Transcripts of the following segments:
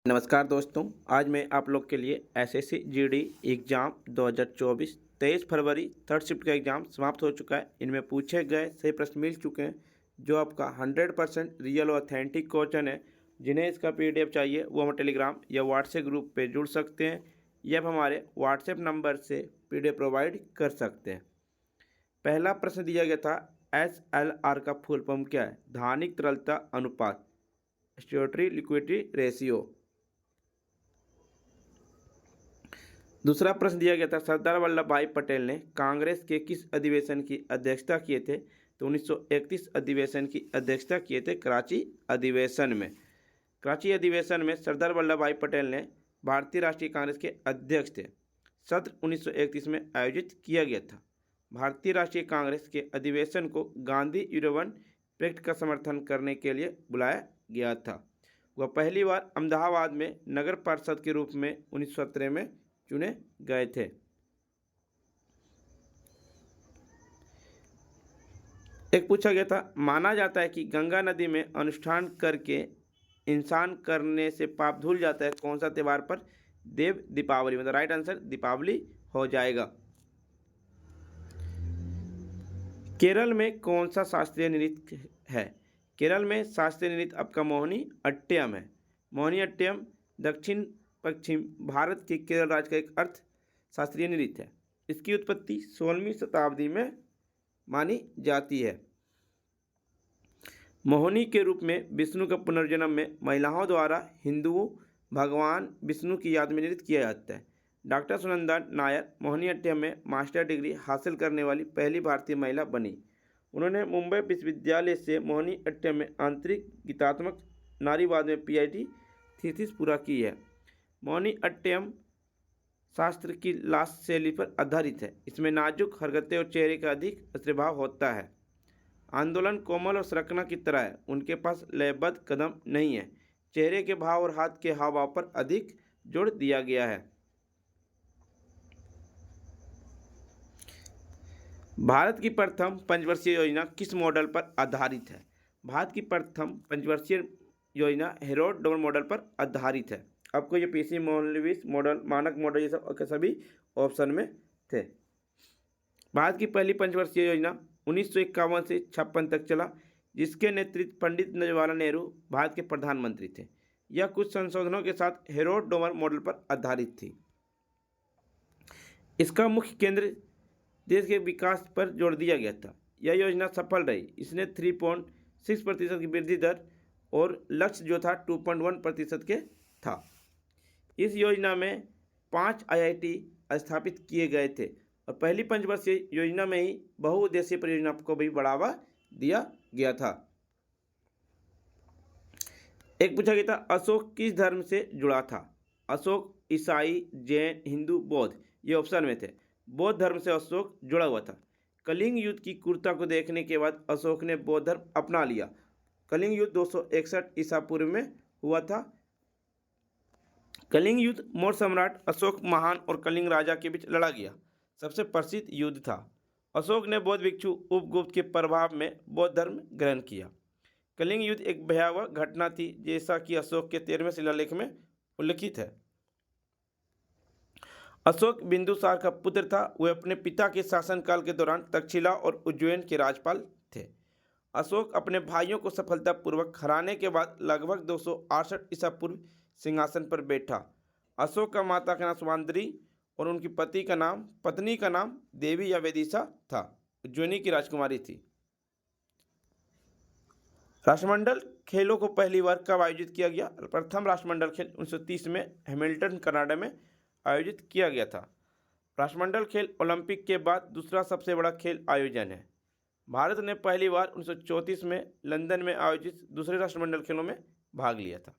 नमस्कार दोस्तों, आज मैं आप लोग के लिए एसएससी जीडी एग्ज़ाम 2024 23 फरवरी थर्ड शिफ्ट का एग्ज़ाम समाप्त हो चुका है। इनमें पूछे गए सही प्रश्न मिल चुके हैं जो आपका 100% रियल और ऑथेंटिक क्वेश्चन है। जिन्हें इसका पीडीएफ चाहिए वो हम टेलीग्राम या व्हाट्सएप ग्रुप पे जुड़ सकते हैं या आप हमारे व्हाट्सएप नंबर से पीडीएफ प्रोवाइड कर सकते हैं। पहला प्रश्न दिया गया था, एसएलआर का फुल फॉर्म क्या है? धानिक तरलता अनुपात, स्टोरेटरी लिक्विडिटी रेशियो। दूसरा प्रश्न दिया गया था, सरदार वल्लभ भाई पटेल ने कांग्रेस के किस अधिवेशन की अध्यक्षता किए थे? तो 1931 अधिवेशन की अध्यक्षता किए थे कराची अधिवेशन में। कराची अधिवेशन में सरदार वल्लभ भाई पटेल ने भारतीय राष्ट्रीय कांग्रेस के अध्यक्ष थे। सत्र 1931 में आयोजित किया गया था। भारतीय राष्ट्रीय कांग्रेस के अधिवेशन को गांधी युरवन पैक्ट का समर्थन करने के लिए बुलाया गया था। वह पहली बार अहमदाबाद में नगर पार्षद के रूप में 1917 में चुने गए थे। एक पूछा गया था, माना जाता है कि गंगा नदी में अनुष्ठान करके इंसान करने से पाप धुल जाता है। कौन सा त्योहार पर? देव दीपावली। मतलब राइट आंसर दीपावली हो जाएगा। केरल में कौन सा शास्त्रीय नृत्य है? केरल में शास्त्रीय नृत्य आपका मोहिनी अट्टयम है। मोहिनी अट्टयम दक्षिण पश्चिम भारत के केरल राज्य का एक अर्थ शास्त्रीय नृत्य है। इसकी उत्पत्ति 16वीं शताब्दी में मानी जाती है। मोहिनी के रूप में विष्णु का पुनर्जन्म में महिलाओं द्वारा हिंदुओं भगवान विष्णु की याद में नृत्य किया जाता है। डॉक्टर सुनंदा नायर मोहिनी अट्टयम में मास्टर डिग्री हासिल करने वाली पहली भारतीय महिला बनी। उन्होंने मुंबई विश्वविद्यालय से मोहिनी अट्टयम में आंतरिक गीतात्मक नारीवाद में पीएचडी थीसिस पूरा की है। मोहिनी अट्टयम शास्त्र की लास शैली पर आधारित है। इसमें नाजुक हरकतें और चेहरे का अधिक अस्त्रभाव होता है। आंदोलन कोमल और सरकना की तरह है। उनके पास लयबद्ध कदम नहीं है। चेहरे के भाव और हाथ के हाव भाव पर अधिक जोर दिया गया है। भारत की प्रथम पंचवर्षीय योजना किस मॉडल पर आधारित है? भारत की प्रथम पंचवर्षीय योजना हेरोल्ड डोवर मॉडल पर आधारित है। आपको ये पीसी मॉलविस मॉडल, मानक मॉडल, ये सब सभी ऑप्शन में थे। भारत की पहली पंचवर्षीय योजना 1951 से 56 तक चला, जिसके नेतृत्व पंडित जवाहरलाल नेहरू भारत के प्रधानमंत्री थे। यह कुछ संशोधनों के साथ हेरोल्ड डोवर मॉडल पर आधारित थी। इसका मुख्य केंद्र देश के विकास पर जोर दिया गया था। यह योजना सफल रही। इसने 3.6% की वृद्धि दर और लक्ष्य जो था 2.1% के था। इस योजना में 5 आईआईटी स्थापित किए गए थे और पहली पंचवर्षीय योजना में ही बहुउद्देशीय परियोजना को भी बढ़ावा दिया गया था। एक पूछा गया था, अशोक किस धर्म से जुड़ा था? अशोक ईसाई, जैन, हिंदू, बौद्ध, ये ऑप्शन में थे। बौद्ध धर्म से अशोक जुड़ा हुआ था। कलिंग युद्ध की क्रूरता को देखने के बाद अशोक ने बौद्ध धर्म अपना लिया। कलिंग युद्ध 261 ईसा पूर्व में हुआ था। कलिंग युद्ध मौर्य सम्राट अशोक महान और कलिंग राजा के बीच लड़ा गया सबसे प्रसिद्ध युद्ध था। अशोक ने बौद्ध भिक्षु उपगुप्त के प्रभाव में बौद्ध धर्म ग्रहण किया। कलिंग युद्ध एक भयावह घटना थी, जैसा कि अशोक के 13वें शिलालेख में उल्लिखित है। अशोक बिंदुसार का पुत्र था। वह अपने पिता के शासनकाल के दौरान तक्षशिला और उज्जैन के राज्यपाल थे। अशोक अपने भाइयों को सफलतापूर्वक हराने के बाद लगभग 268 ईसा पूर्व सिंहासन पर बैठा। अशोक का माता का नाम सुमांद्री और उनकी पत्नी का नाम देवी या वेदिशा था। उज्जैनी की राजकुमारी थी। राष्ट्रमंडल खेलों को पहली बार कब आयोजित किया गया? प्रथम राष्ट्रमंडल खेल 1930 में हैमिल्टन कनाडा में आयोजित किया गया था। राष्ट्रमंडल खेल ओलंपिक के बाद दूसरा सबसे बड़ा खेल आयोजन है। भारत ने पहली बार 1934 में लंदन में आयोजित दूसरे राष्ट्रमंडल खेलों में भाग लिया था।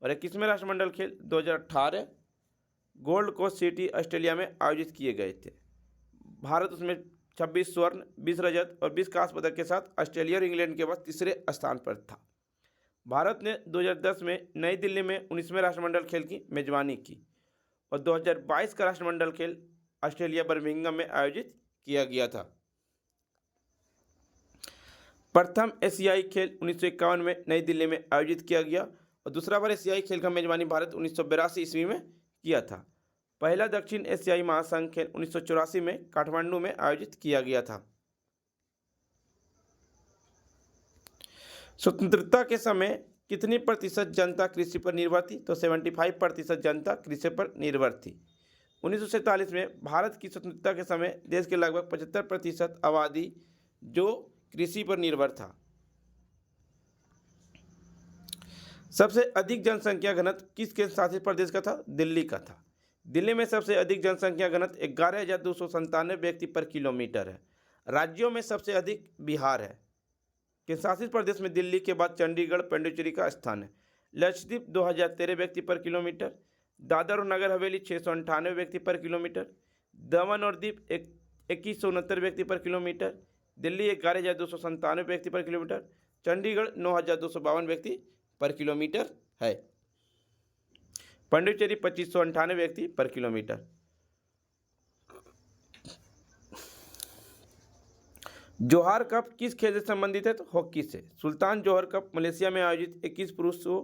और 21वें राष्ट्रमंडल खेल 2018 गोल्ड कोस्ट सिटी ऑस्ट्रेलिया में आयोजित किए गए थे। भारत उसमें 26 स्वर्ण, 20 रजत और 20 कांस्य पदक के साथ ऑस्ट्रेलिया और इंग्लैंड के बाद तीसरे स्थान पर था। भारत ने 2010 में नई दिल्ली में 19वें राष्ट्रमंडल खेल की मेजबानी की और 2022 का राष्ट्रमंडल खेल ऑस्ट्रेलिया बर्मिंघम में आयोजित किया गया था। प्रथम एशियाई खेल 1951 में नई दिल्ली में आयोजित किया गया और दूसरा बार एशियाई खेल का मेजबानी भारत 1982 ईस्वी में किया था। पहला दक्षिण एशियाई महासंघ खेल 1984 में काठमांडू में आयोजित किया गया था। स्वतंत्रता के समय कितनी प्रतिशत जनता कृषि पर निर्भर थी? तो 75% जनता कृषि पर निर्भर थी। 1947 में भारत की स्वतंत्रता के समय देश के लगभग 75% आबादी जो कृषि पर निर्भर था। सबसे अधिक जनसंख्या घनत्व किस केंद्र शासित प्रदेश का था? दिल्ली का था। दिल्ली में सबसे अधिक जनसंख्या घनत्व 11,297 व्यक्ति पर किलोमीटर है। राज्यों में सबसे अधिक बिहार है। केंद्र शासित प्रदेश में दिल्ली के बाद चंडीगढ़ पांडिचेरी का स्थान है। लक्षद्वीप 2013 व्यक्ति पर किलोमीटर, दादर और नगर हवेली 698 व्यक्ति पर किलोमीटर, दमन और दीव 2169 व्यक्ति पर किलोमीटर, दिल्ली 11,297 व्यक्ति पर किलोमीटर, चंडीगढ़ 9,252 व्यक्ति पर किलोमीटर है। पांडिचेरी 2598 व्यक्ति पर किलोमीटर। जोहार कप किस खेल से संबंधित है? तो हॉकी से। सुल्तान जोहर कप मलेशिया में आयोजित 21 पुरुषों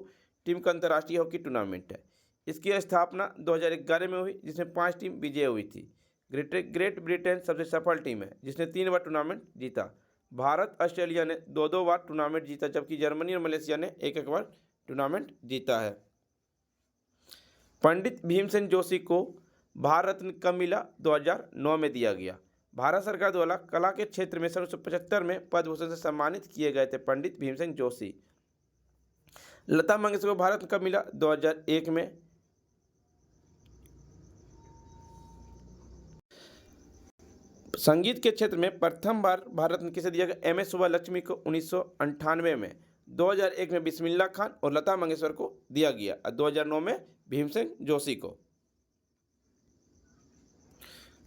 टीम का अंतर्राष्ट्रीय हॉकी टूर्नामेंट है। इसकी स्थापना 2011 में हुई, जिसमें 5 टीम विजय हुई थी। ग्रेट ब्रिटेन सबसे सफल टीम है, जिसने 3 बार टूर्नामेंट जीता। भारत ऑस्ट्रेलिया ने 2 बार टूर्नामेंट जीता, जबकि जर्मनी और मलेशिया ने 1 बार टूर्नामेंट जीता है। पंडित भीमसेन जोशी को भारत रत्न कब मिला? 2009 में दिया गया। भारत सरकार द्वारा कला के क्षेत्र में 1975 में पद्म भूषण से सम्मानित किए गए थे पंडित भीमसेन जोशी। लता मंगेशकर को भारत रत्न कब मिला? 2001 में। संगीत के क्षेत्र में प्रथम बार भारत रत्न किसे दिया गया? एम एस सुब्बालक्ष्मी को 1998 में। 2001 में बिस्मिल्लाह खान और लता मंगेशकर को दिया गया और 2009 में भीमसेन जोशी को।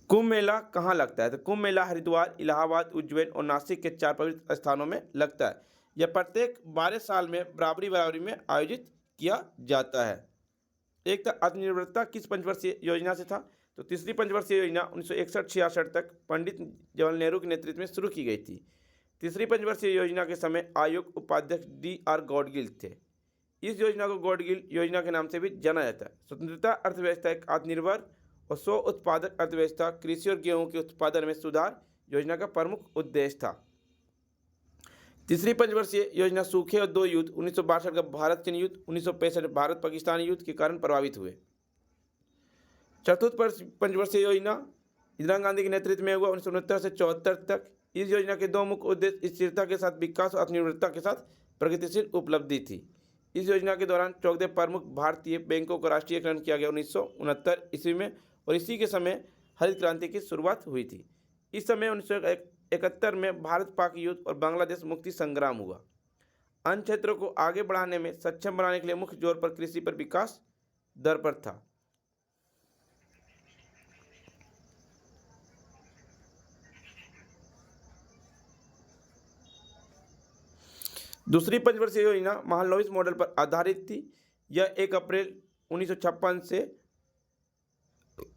कुंभ मेला कहाँ लगता है? तो कुंभ मेला हरिद्वार, इलाहाबाद, उज्जैन और नासिक के 4 पवित्र स्थानों में लगता है। यह प्रत्येक 12 साल में बराबरी में आयोजित किया जाता है। एक था आत्मनिर्भरता किस पंचवर्षीय योजना से था? तो तीसरी पंचवर्षीय योजना 1961-66 तक पंडित जवाहरलाल नेहरू के नेतृत्व में शुरू की गई थी। तीसरी पंचवर्षीय योजना के समय आयोग उपाध्यक्ष D.R. गॉडगिल थे। इस योजना को गॉडगिल योजना के नाम से भी जाना जाता है। स्वतंत्रता अर्थव्यवस्था एक आत्मनिर्भर और स्व उत्पादक अर्थव्यवस्था, कृषि और गेहूं के उत्पादन में सुधार योजना का प्रमुख उद्देश्य था। तीसरी पंचवर्षीय योजना सूखे और 2 युद्ध 1962 का भारत चीन युद्ध, 1965 भारत पाकिस्तान युद्ध के कारण प्रभावित हुए। चतुर्थ पंचवर्षीय योजना इंदिरा गांधी के नेतृत्व में हुआ 1969 से 74 तक। इस योजना के 2 मुख्य उद्देश्य स्थिरता के साथ विकास और आत्मनिर्भरता के साथ प्रगतिशील उपलब्धि थी। इस योजना के दौरान 14 प्रमुख भारतीय बैंकों का राष्ट्रीयकरण किया गया 1969 ईस्वी में, और इसी के समय हरित क्रांति की शुरुआत हुई थी। इस समय 1971 में भारत पाक युद्ध और बांग्लादेश मुक्ति संग्राम हुआ। अन्य क्षेत्रों को आगे बढ़ाने में सक्षम बनाने के लिए मुख्य जोर पर कृषि पर विकास दर पर था। दूसरी पंचवर्षीय योजना महालनोबिस मॉडल पर आधारित थी। यह 1 अप्रैल 1956 से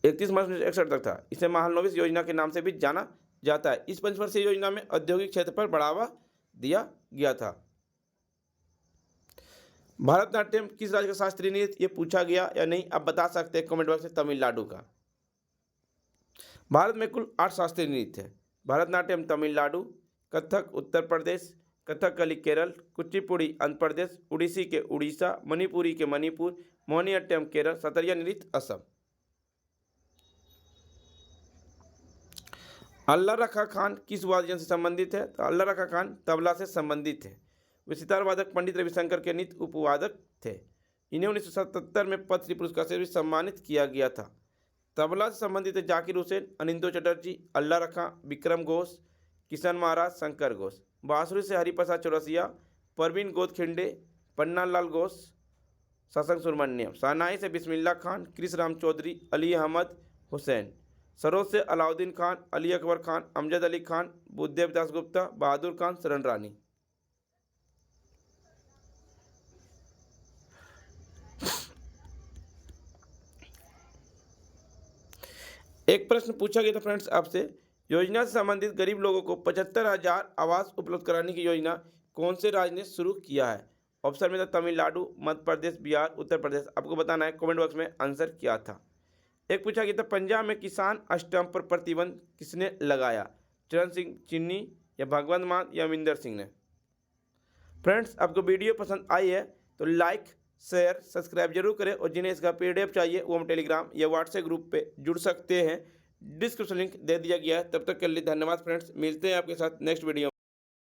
31 मार्च 1961 तक था। इसे महालनोबिस योजना के नाम से भी जाना जाता है। इस पंचवर्षीय योजना में औद्योगिक क्षेत्र पर बढ़ावा दिया गया था। भारतनाट्यम किस राज्य का शास्त्रीय नृत्य? ये पूछा गया या नहीं, आप बता सकते हैं कमेंट बॉक्स में। तमिलनाडु का। भारत में कुल 8 शास्त्रीय नृत्य है। भरतनाट्यम तमिलनाडु, कथक उत्तर प्रदेश, कथकली केरल, कुचिपुड़ी आंध्र प्रदेश, उड़ीसी के उड़ीसा, मणिपुरी के मणिपुर, मोहिनीअट्टम केरल, सतरिया नृत्य असम। अल्लाह रखा खान किस वाद्य से संबंधित है? तो अल्लाह रखा खान तबला से संबंधित है। वे सितार वादक पंडित रविशंकर के नित्य उपवादक थे। इन्हें 1977 में पद्मश्री पुरस्कार से भी सम्मानित किया गया था। तबला से संबंधित है जाकिर हुसैन, अनिंदो चटर्जी, अल्लाह रखा, विक्रम घोष, किशन महाराज, शंकर घोष। बांसुरी से हरिप्रसाद चौरसिया, परवीन गोदखिंडे, पन्नालाल घोष, शशांक सुब्रमण्यम। शहनाई से बिस्मिल्लाह खान, कृष्ण राम चौधरी, अली अहमद हुसैन। सरोद से अलाउद्दीन खान, अली अकबर खान, अमजद अली खान, बुद्धदेव दास गुप्ता, बहादुर खान, शरण रानी। एक प्रश्न पूछा गया था फ्रेंड्स आपसे, योजना से संबंधित गरीब लोगों को 75,000 आवास उपलब्ध कराने की योजना कौन से राज्य ने शुरू किया है? ऑप्शन में था तमिलनाडु, मध्य प्रदेश, बिहार, उत्तर प्रदेश। आपको बताना है कमेंट बॉक्स में आंसर क्या था। एक पूछा गया था पंजाब में किसान स्टैंप पर प्रतिबंध किसने लगाया? चरण सिंह चिन्नी या भगवंत मान या अमरिंदर सिंह ने? फ्रेंड्स, आपको वीडियो पसंद आई है तो लाइक, शेयर, सब्सक्राइब जरूर करें और जिन्हें इसका PDF चाहिए वो हम टेलीग्राम या व्हाट्सएप ग्रुप पे जुड़ सकते हैं। डिस्क्रिप्शन लिंक दे दिया गया है। तब तक के लिए धन्यवाद फ्रेंड्स, मिलते हैं आपके साथ नेक्स्ट वीडियो।